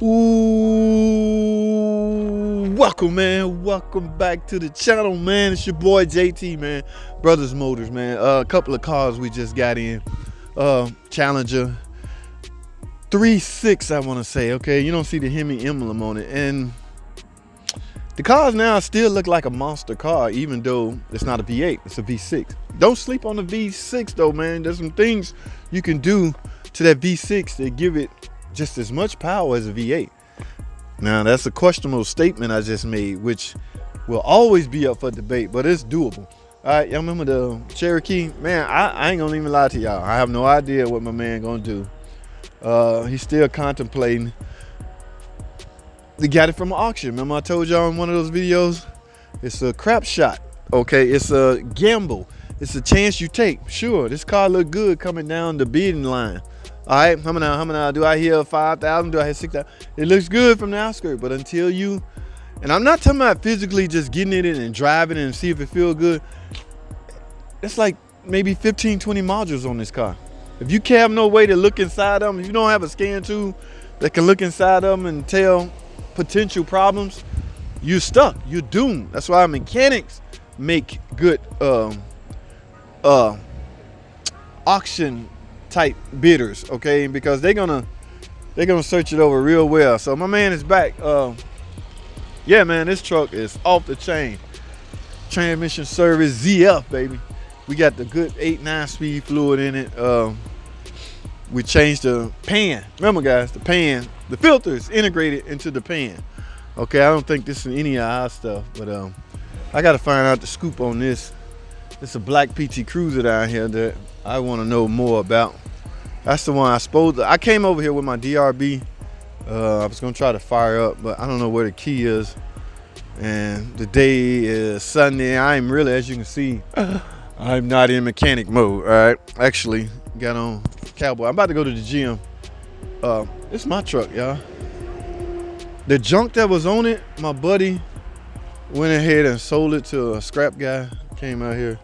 Ooh, welcome, man. Welcome back to the channel, man. It's your boy JT, man. Brothers Motors, man. A couple of cars we just got in. Challenger 3.6, I want to say. Okay, you don't see the Hemi emblem on it, and the cars now still look like a monster car, even though it's not a V8, it's a V6. Don't sleep on the V6 though, man. There's some things you can do to that V6 that give it just as much power as a V8. Now that's a questionable statement I just made, which will always be up for debate, but it's doable. All right, y'all remember the Cherokee? Man, I ain't gonna even lie to y'all. I have no idea what my man gonna do. He's still contemplating. They got it from an auction. Remember I told y'all in one of those videos? It's a crap shot, okay? It's a gamble. It's a chance you take. Sure, this car look good coming down the bidding line. All right, how many do I hear 5,000? Do I hear 6,000? It looks good from the outskirts, but until you, and I'm not talking about physically just getting in it and driving it and see if it feels good. It's like maybe 15, 20 modules on this car. If you have no way to look inside them, if you don't have a scan tool that can look inside them and tell potential problems, you're stuck, you're doomed. That's why mechanics make good auction type bidders, okay? Because they're gonna search it over real well. So my man is back. Yeah, man, this truck is off the chain. Transmission service ZF, baby. We got the good 8-9 speed fluid in it. We changed the pan. Remember, guys, the pan, the filter is integrated into the pan. Okay, I don't think this is any of our stuff, but I got to find out the scoop on this. It's a black PT Cruiser down here that I want to know more about. That's the one I came over here with my DRB. I was gonna try to fire up, but I don't know where the key is. And the day is Sunday. I'm really, as you can see, I'm not in mechanic mode. All right, actually got on cowboy. I'm about to go to the gym. It's my truck, y'all. The junk that was on it, my buddy went ahead and sold it to a scrap guy. Came out here.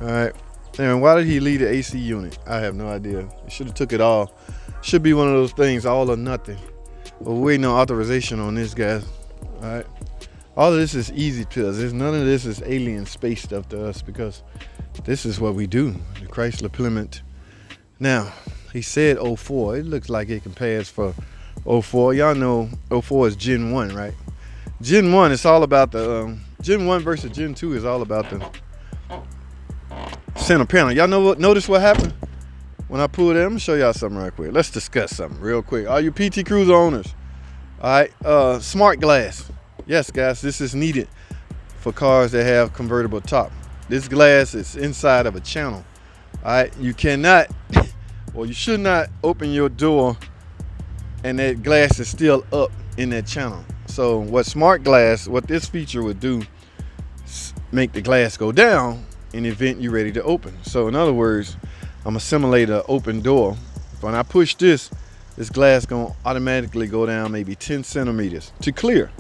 All right. And why did he leave the AC unit? I have no idea. He should have took it all. Should be one of those things, all or nothing. But we're waiting on authorization on this, guys. All right. All of this is easy to us. None of this is alien space stuff to us, because this is what we do. The Chrysler Plymouth. Now, he said 04. It looks like it can pass for 04. Y'all know 04 is Gen 1, right? Gen 1 is all about the Gen 1 versus Gen 2 is all about the center panel. Y'all know what? Notice what happened when I pulled it? I'm gonna show y'all something real quick. Let's discuss something real quick. All you PT Cruiser owners, all right? Smart glass. Yes, guys, this is needed for cars that have convertible top. This glass is inside of a channel. All right, you cannot, or you should not open your door and that glass is still up in that channel. So what smart glass, what this feature would do, make the glass go down in the event you're ready to open. So in other words, I'm gonna simulate an open door. When I push this glass gonna automatically go down maybe 10 centimeters to clear.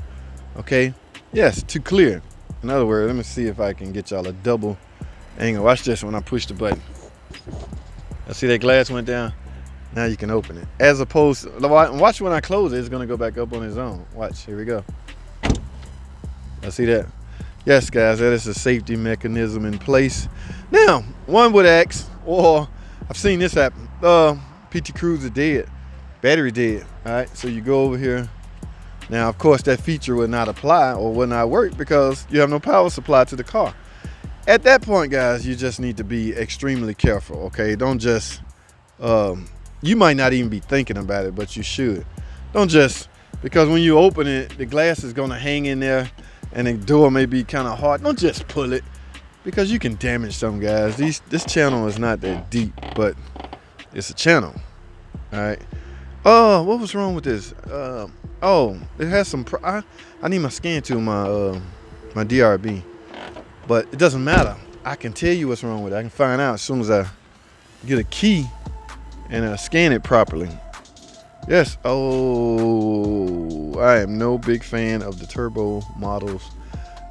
Okay, yes, to clear. In other words, let me see if I can get y'all a double angle. Watch this when I push the button. I see that glass went down. Now you can open it. As opposed to, watch when I close it, it's gonna go back up on its own. Watch, here we go. I see that. Yes, guys, that is a safety mechanism in place. Now, one would ask, or I've seen this happen. PT Cruiser dead, battery dead. All right, so you go over here. Now, of course, that feature would not apply or would not work because you have no power supply to the car. At that point, guys, you just need to be extremely careful. Okay, don't just. You might not even be thinking about it, but you should. Don't just, because when you open it, the glass is gonna hang in there and the door may be kind of hard. Don't just pull it, because you can damage some, guys. This channel is not that deep, but it's a channel. All right. Oh, what was wrong with this? Oh, it has some, I need my scan tool, my DRB, but it doesn't matter. I can tell you what's wrong with it. I can find out as soon as I get a key and scan it properly. Yes. Oh, I am no big fan of the turbo models.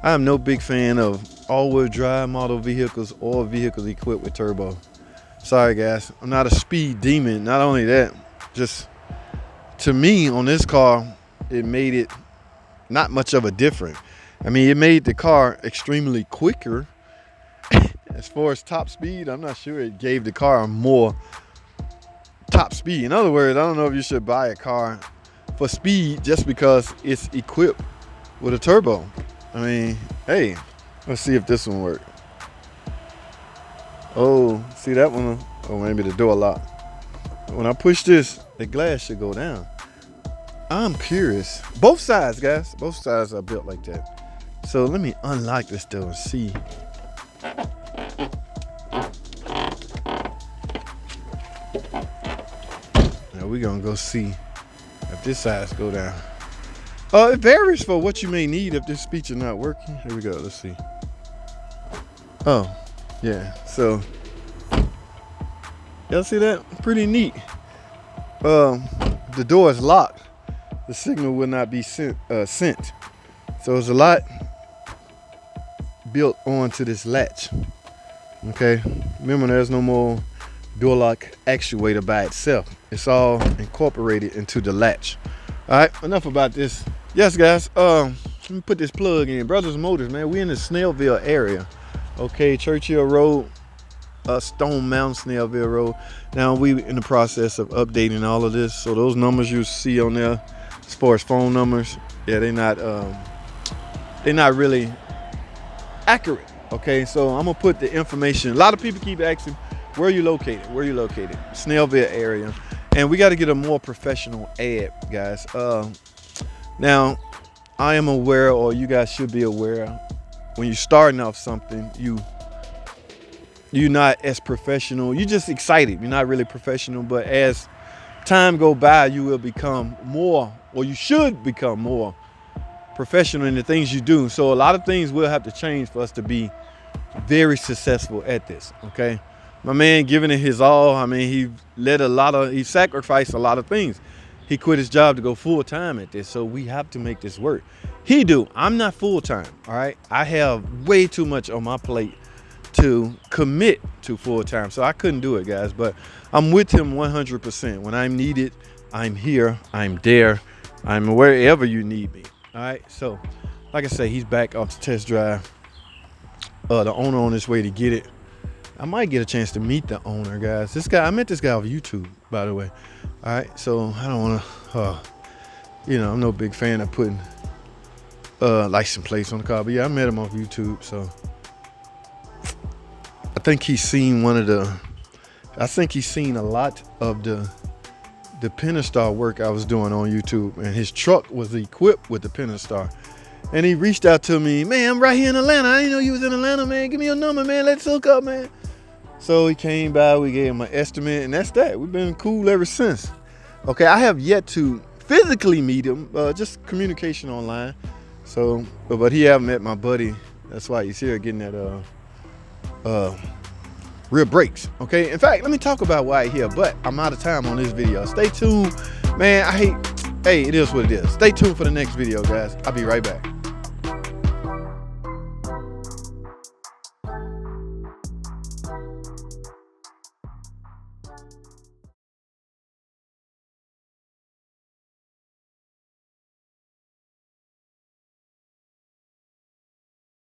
I am no big fan of all-wheel drive model vehicles or vehicles equipped with turbo. Sorry, guys. I'm not a speed demon. Not only that, just to me on this car, it made it not much of a difference. I mean, it made the car extremely quicker. As far as top speed, I'm not sure it gave the car more top speed. In other words, I don't know if you should buy a car for speed just because it's equipped with a turbo. I mean, hey, let's see if this one works. Oh, see that one? Oh, maybe the door lock. When I push this, the glass should go down. I'm curious. Both sides, guys. Both sides are built like that. So let me unlock this door and see. Now we're gonna go see if this side's go down. It varies for what you may need if this feature not working. Here we go. Let's see. Oh, yeah. So y'all see that? Pretty neat. The door is locked. The signal will not be sent. So there's a lot built onto this latch. Okay. Remember, there's no more door lock actuator by itself. It's all incorporated into the latch. All right. Enough about this. Yes, guys. Let me put this plug in. Brothers Motors, man. We in the Snellville area. Okay, Churchill Road. Stone Mountain, Snellville Road. Now we in the process of updating all of this. So those numbers you see on there, as far as phone numbers, yeah, they're not really accurate. Okay, so I'm gonna put the information. A lot of people keep asking, where are you located? Where are you located? Snellville area, and we got to get a more professional ad, guys. Now, I am aware, or you guys should be aware, when you're starting off something, you're not as professional. You're just excited. You're not really professional. But as time go by, you will become more, or you should become more professional in the things you do. So a lot of things will have to change for us to be very successful at this. Okay, my man giving it his all. I mean, he sacrificed a lot of things. He quit his job to go full time at this. So we have to make this work. I'm not full time. All right, I have way too much on my plate to commit to full time, so I couldn't do it, guys. But I'm with him 100%. When I'm needed, I'm here, I'm there, I'm wherever you need me. All right, so like I say, he's back off the test drive. The owner on his way to get it. I might get a chance to meet the owner, guys. I met this guy off YouTube, by the way. All right, so I don't want to I'm no big fan of putting license plates on the car, but yeah, I met him off YouTube. So I think he's seen a lot of the Pentastar work I was doing on YouTube, and his truck was equipped with the Pentastar. And he reached out to me, man, I'm right here in Atlanta. I didn't know you was in Atlanta, man. Give me your number, man. Let's hook up, man. So he came by, we gave him an estimate, and that's that. We've been cool ever since. Okay, I have yet to physically meet him, just communication online. So, but he haven't met my buddy. That's why he's here getting that rear brakes. Okay, in fact, let me talk about why he's here, but I'm out of time on this video. Stay tuned, man. Hey, it is what it is. Stay tuned for the next video, guys. I'll be right back.